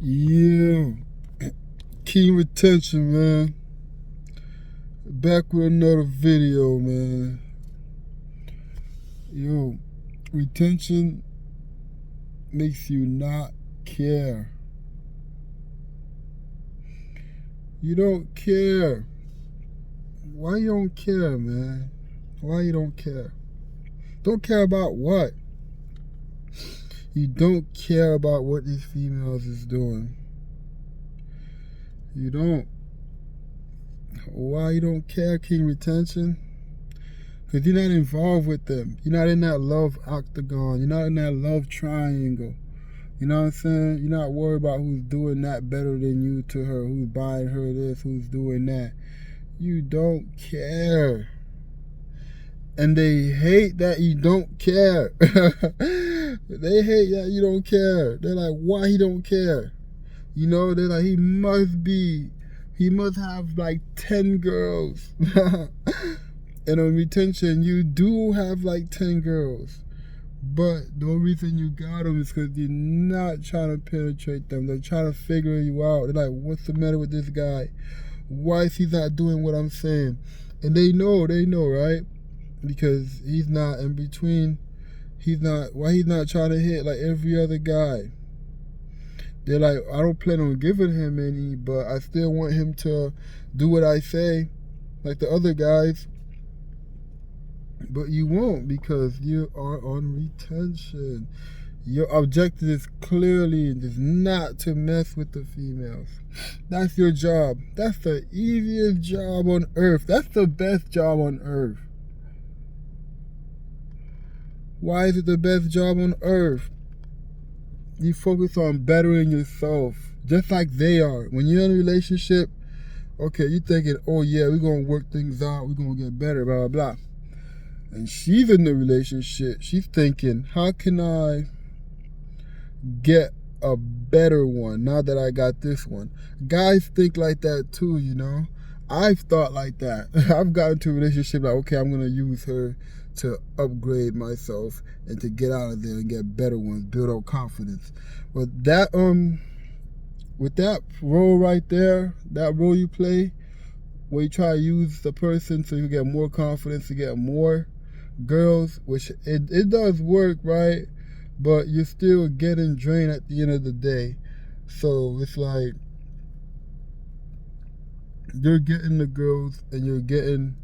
Yeah, keen retention, man. Back with another video, man. Yo, retention makes you not care. You don't care. Why you don't care, man? Why you don't care? Don't care about what? You don't care about what these females is doing. You don't. Why you don't care, king retention? Because you're not involved with them. You're not in that love octagon. You're not in that love triangle. You know what I'm saying? You're not worried about who's doing that better than you to her, who's buying her this, who's doing that. You don't care. And they hate that you don't care. They hate that you don't care. They're like, why he don't care? You know, they're like, he must have like 10 girls. And on retention, you do have like 10 girls. But the only reason you got them is because you're not trying to penetrate them. They're trying to figure you out. They're like, what's the matter with this guy? Why is he not doing what I'm saying? And they know, right? Because he's not in between. Why he's not trying to hit like every other guy? They're like, I don't plan on giving him any, but I still want him to do what I say, like the other guys. But you won't, because you are on retention. Your objective is clearly just not to mess with the females. That's your job. That's the easiest job on earth. That's the best job on earth. Why is it the best job on earth? You focus on bettering yourself, just like they are. When you're in a relationship, okay, you're thinking, oh yeah, we're going to work things out. We're going to get better, blah, blah, blah. And she's in the relationship. She's thinking, how can I get a better one now that I got this one? Guys think like that too, you know. I've thought like that. I've gotten into a relationship like, okay, I'm going to use her to upgrade myself and to get out of there and get better ones, build up confidence. But that with that role right there, that role you play, where you try to use the person so you get more confidence, to get more girls, which it does work, right? But you're still getting drained at the end of the day. So it's like you're getting the girls and you're getting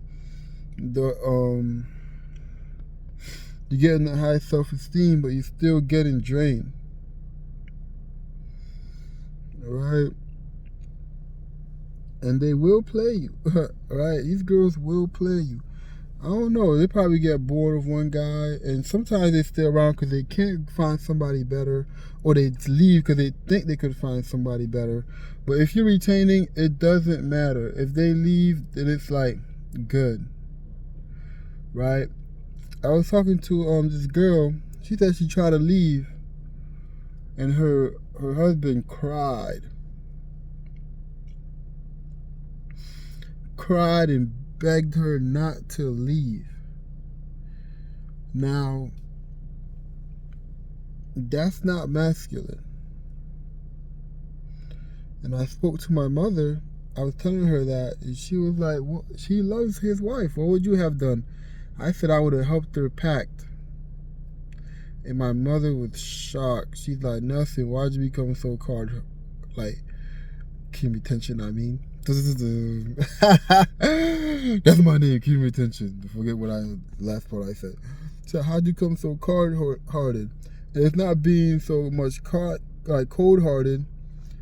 the high self-esteem, but you're still getting drained. Right? And they will play you. Right? These girls will play you. I don't know. They probably get bored of one guy, and sometimes they stay around because they can't find somebody better, or they leave because they think they could find somebody better. But if you're retaining, it doesn't matter. If they leave, then it's like good, right? I was talking to this girl. She said she tried to leave, and her husband cried and begged her not to leave. Now, that's not masculine. And I spoke to my mother. I was telling her that, and she was like, well, she loves his wife. What would you have done? I said I would have helped her pack. And my mother was shocked. She's like, Nelson, why'd you become so cold? Like, keep retention, I mean. That's my name, keep retention. Forget what last part I said. So how'd you come so cold-hearted? And it's not being so much cold-hearted.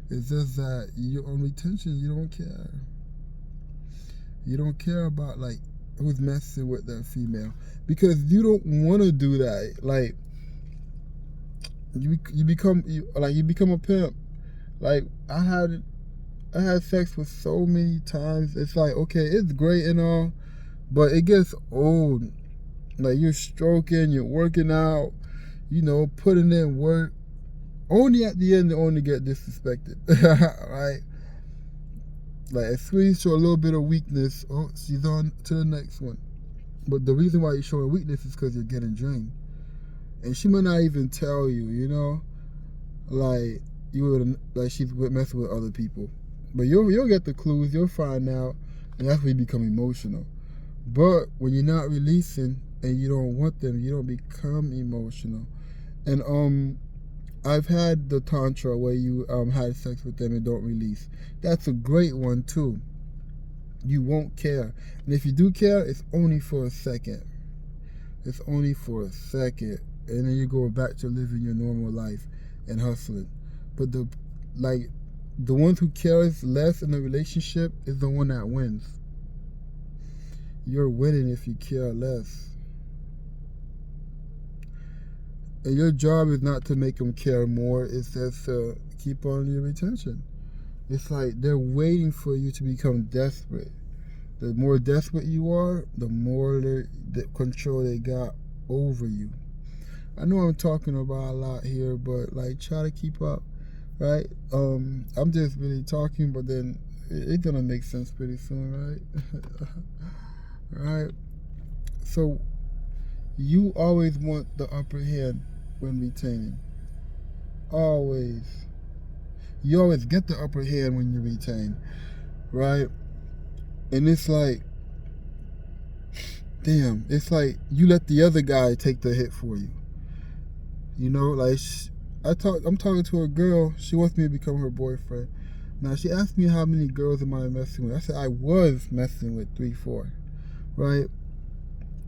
It's just that you're on retention. You don't care. You don't care about like who's messing with that female, because you don't want to do that. Like you become a pimp. Like I had sex with so many times. It's like, okay, it's great and all, but it gets old. Like you're stroking, you're working out, you know, putting in work. Only at the end, they only get disrespected, right? Like as soon as you show a little bit of weakness, oh, she's on to the next one. But the reason why you're showing weakness is because you're getting drained. And she might not even tell you, you know? Like, you would like she's messing with other people. But you'll get the clues, you'll find out, and that's when you become emotional. But when you're not releasing and you don't want them, you don't become emotional. And I've had the tantra where you had sex with them and don't release. That's a great one too. You won't care. And if you do care, it's only for a second. It's only for a second. And then you go back to living your normal life and hustling. But the one who cares less in the relationship is the one that wins. You're winning if you care less. And your job is not to make them care more. It's just to keep on your retention. It's like they're waiting for you to become desperate. The more desperate you are, the more the control they got over you. I know I'm talking about a lot here, but like try to keep up, right? I'm just really talking, but then it's gonna make sense pretty soon, right? Right? So you always want the upper hand when retaining. Always. You always get the upper hand when you retain, right? And it's like, damn, it's like you let the other guy take the hit for you. You know, like I'm talking to a girl. She wants me to become her boyfriend. Now she asked me how many girls am I messing with. I said I was messing with 3, 4, right?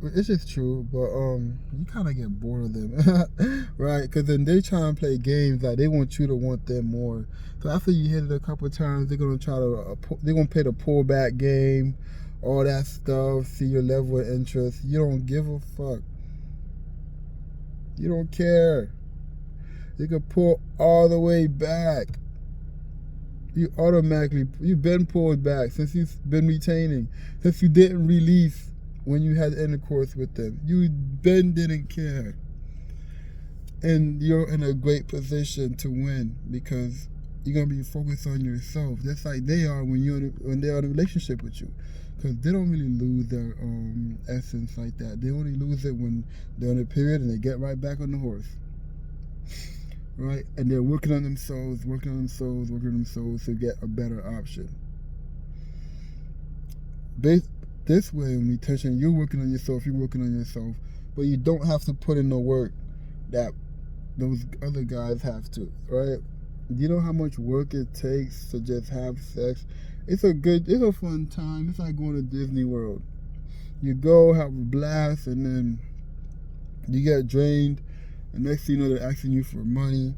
It's just true, but you kind of get bored of them, right? Because then they try and play games like they want you to want them more. So after you hit it a couple of times, they're gonna try to they're gonna play the pullback game, all that stuff. See your level of interest. You don't give a fuck. You don't care. You can pull all the way back. You've been pulled back since you've been retaining, since you didn't release. When you had intercourse with them, you then didn't care, and you're in a great position to win because you're gonna be focused on yourself, just like they are when they're in a relationship with you, because they don't really lose their essence like that. They only lose it when they're on a period and they get right back on the horse, right? And they're working on themselves to get a better option. This way, in retention, you're working on yourself, but you don't have to put in the work that those other guys have to, right? You know how much work it takes to just have sex? It's a fun time. It's like going to Disney World. You go, have a blast, and then you get drained, and next thing you know, they're asking you for money.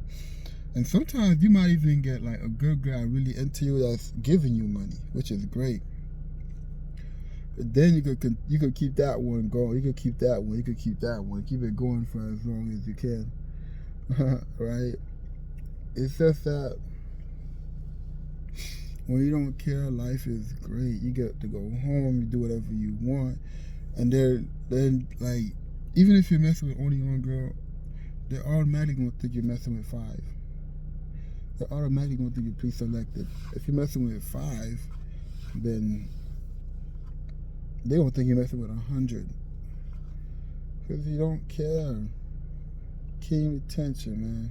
And sometimes you might even get like a good guy really into you that's giving you money, which is great. Then you could keep that one going. You could keep that one. Keep it going for as long as you can. Right? It's just that when you don't care, life is great. You get to go home. You do whatever you want, and then like even if you're messing with only one girl, they're automatically gonna think you're messing with 5. They're automatically gonna think you're pre-selected. If you're messing with 5, then they don't think you're messing with 100. Because you don't care. Key retention, man.